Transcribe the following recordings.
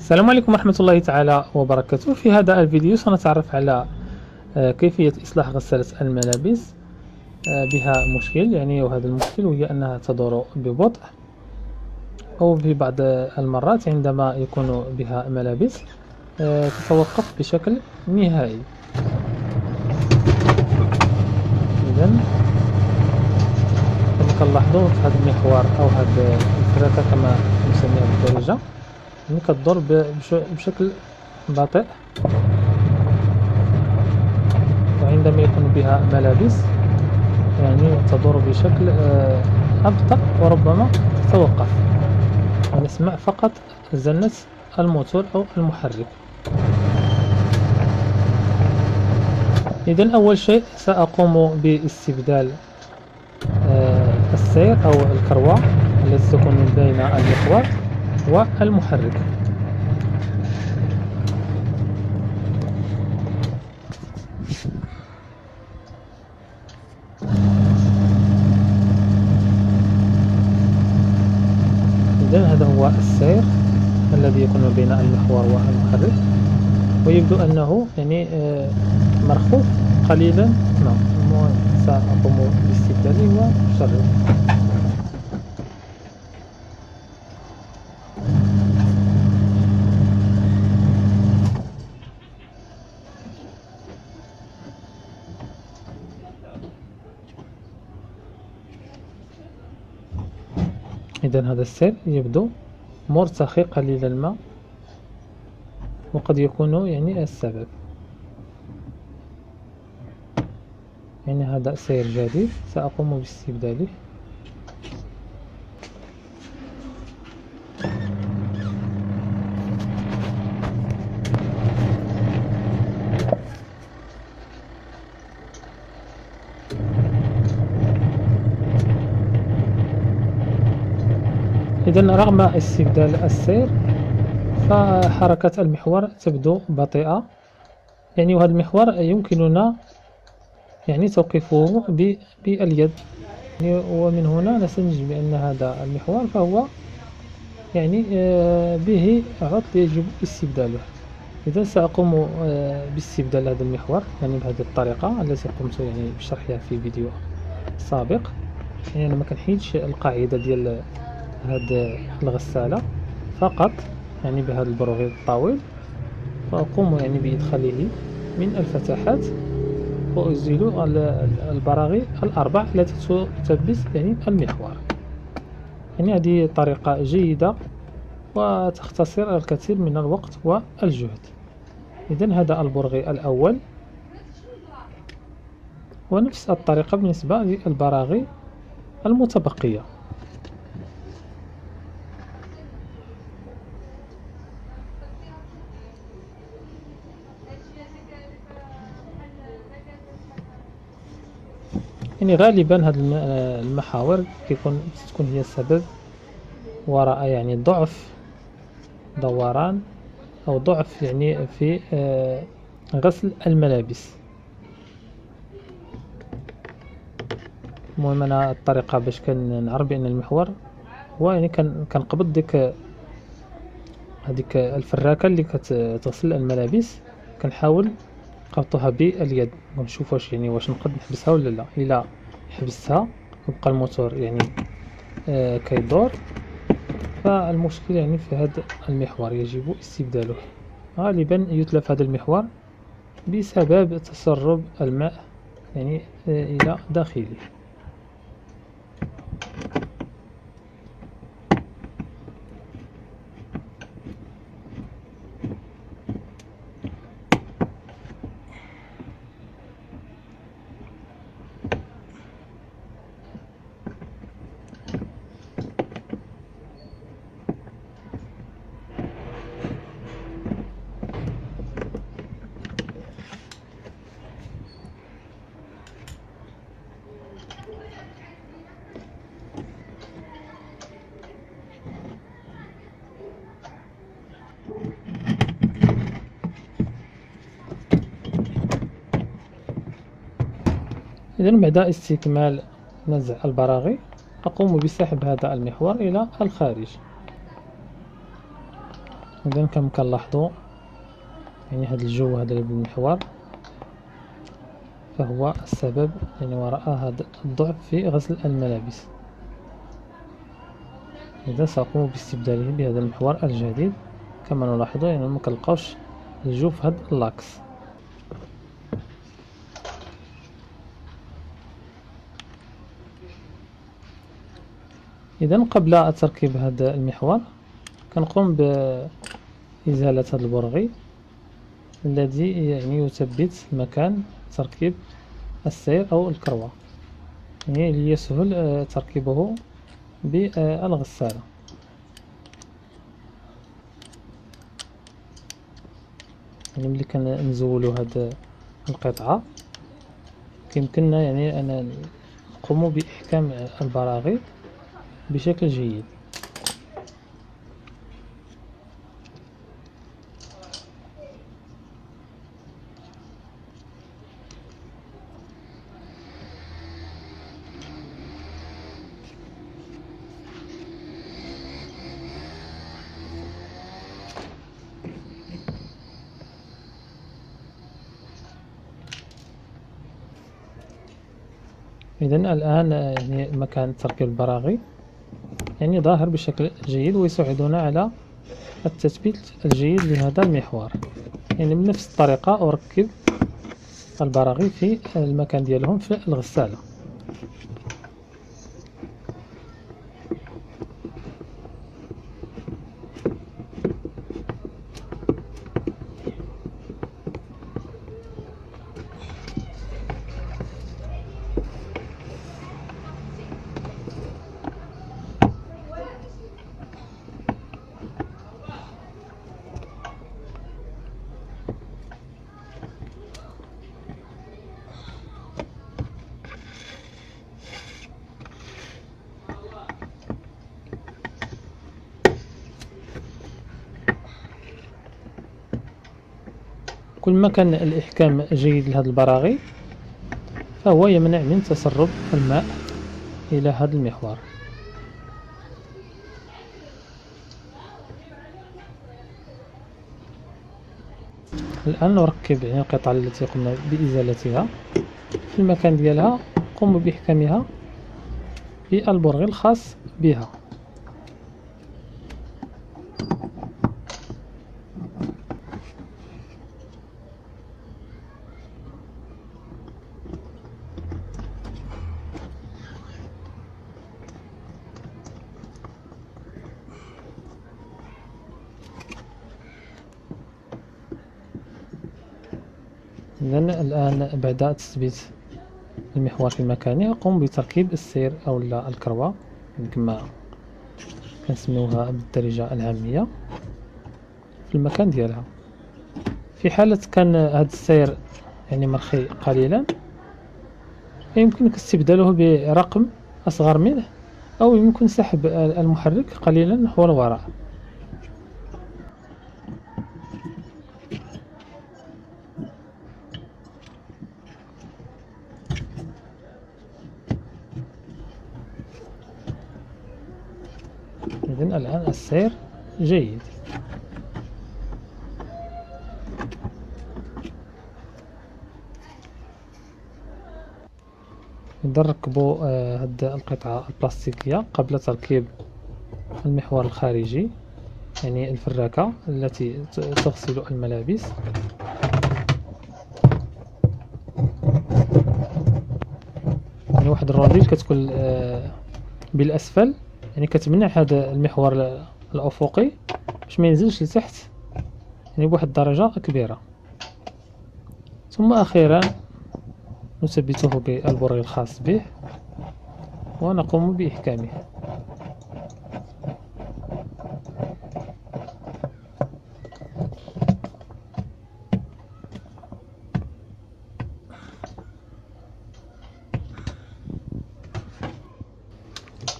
السلام عليكم ورحمة الله تعالى وبركاته. في هذا الفيديو سنتعرف على كيفية إصلاح غسالة الملابس بها مشكل، وهذا المشكل هي أنها تدور ببطء، أو في بعض المرات عندما يكون بها ملابس تتوقف بشكل نهائي. إذن كما كنلاحظوا في هذا المحور أو هذا الفراكة كما نسميها بالدارجة كتدور بشكل بطيء، وعندما يكون بها ملابس تدور بشكل أبطأ وربما تتوقف، ونسمع فقط زنة الموتور أو المحرك. إذن أول شيء سأقوم باستبدال السير أو الكروة التي تكون بين المحور والمحرك. إذن هذا هو السير الذي يكون بين المحور والمحرك، ويبدو أنه مرخوف قليلا. سأقوم باستبداله وأشغله. إذن هذا السير يبدو مرتخي قليل الماء، وقد يكون السبب. هذا سير جديد سأقوم باستبداله. إذن رغم استبدال السير فحركة المحور تبدو بطيئة، وهذا المحور يمكننا توقيفه باليد، ومن هنا نستنتج بأن هذا المحور فهو به عطل يجب استبداله. إذا سأقوم باستبدال هذا المحور بهذه الطريقة التي قمت بشرحها في فيديو سابق. أنا ما كنحيدش القاعدة ديال هذه الغسالة فقط بهذا البروغي الطويل، فأقوم بإدخاله من الفتحات وأزيل البراغي الأربع التي تثبت المحور. هذه طريقة جيدة وتختصر الكثير من الوقت والجهد. إذن هذا البرغي الأول، ونفس الطريقة بالنسبة للبراغي المتبقية. غالبا هذه المحاور تكون هي السبب وراء ضعف دوران أو ضعف في غسل الملابس. المهم أنا الطريقة باش كنعرف بأن المحور هو كنقبض هذيك الفراكة اللي كتغسل الملابس، كنحاول قبضها باليد ونشوف واش نقدر نحبسها ولا لا. إلا حبستها وبقى الموتور كيدور، فالمشكل في هذا المحور يجب استبداله. غالبا يتلف هذا المحور بسبب تسرب الماء إلى داخله. إذن بعد استكمال نزع البراغي أقوم بسحب هذا المحور إلى الخارج. إذا كما كنلاحظوا يعني هذا الجو هذا بالمحور فهو السبب يعني وراء هذا الضعف في غسل الملابس. إذا سأقوم باستبداله بهذا المحور الجديد كما نلاحظ يعني ما كنلقاوش الجو في هذا اللاكس. إذا قبل تركيب هذا المحور كنقوم بإزالة هذا البرغي الذي يعني يثبت مكان تركيب السير أو الكروة، يعني ليسهل تركيبه بالغسالة. يعني ملي كنزولو هاد القطعة يمكننا يعني أن نقوم بإحكام البراغي بشكل جيد. إذن الآن يعني مكان تركيب البراغي يعني ظاهر بشكل جيد ويساعدنا على التثبيت الجيد لهذا المحور. يعني بنفس الطريقة أركب البراغي في المكان ديالهم في الغسالة. كل ما كان الإحكام جيد لهذا البراغي فهو يمنع من تسرب الماء إلى هذا المحور. الآن نركب يعني القطعة التي قمنا بإزالتها في المكان ديالها، نقوم بإحكامها بالبرغي الخاص بها. إذن الآن بعد تثبيت المحور في مكانه أقوم بتركيب السير أو الكروة كما كنسميوها بالدارجة العامية في المكان ديالها. في حالة كان هذا السير يعني مرخي قليلا يمكنك استبداله برقم أصغر منه أو يمكن سحب المحرك قليلا نحو الوراء. إذن الآن السير جيد. نركبوا هاد القطعة البلاستيكية قبل تركيب المحور الخارجي، يعني الفراكة التي تغسل الملابس. يعني واحد الرondيل كتكون بالأسفل يعني كتمنع هذا المحور الأفقي باش ما ينزلش لتحت يعني بواحد الدرجة كبيرة. ثم أخيرا نثبته بالبرغي الخاص به ونقوم بإحكامه.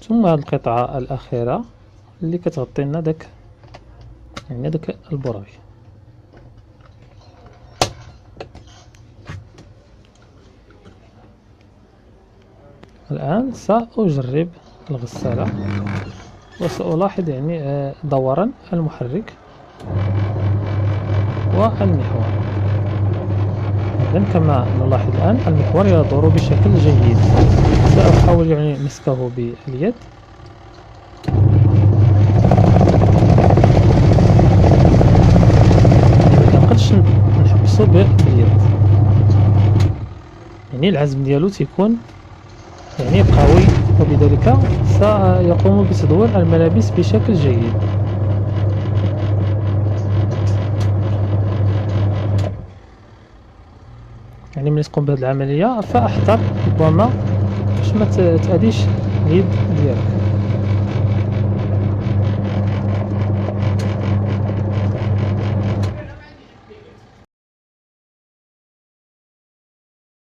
ثم هذه القطعة الأخيرة اللي كتغطي لنا داك يعني داك البرغي. الآن سأجرب الغسالة وسألاحظ يعني دوران المحرك والمحور. إذن كما نلاحظ الآن المحور يدور بشكل جيد. سأحاول يعني مسكه باليد. منقدرش نحبسو باليد، يعني العزم ديالو تيكون يعني قوي، وبذلك سيقوم بتدوير الملابس بشكل جيد. يعني ملي تقوم بهذه العملية فاحذر ربما باش ما تأذيش اليد ديالك.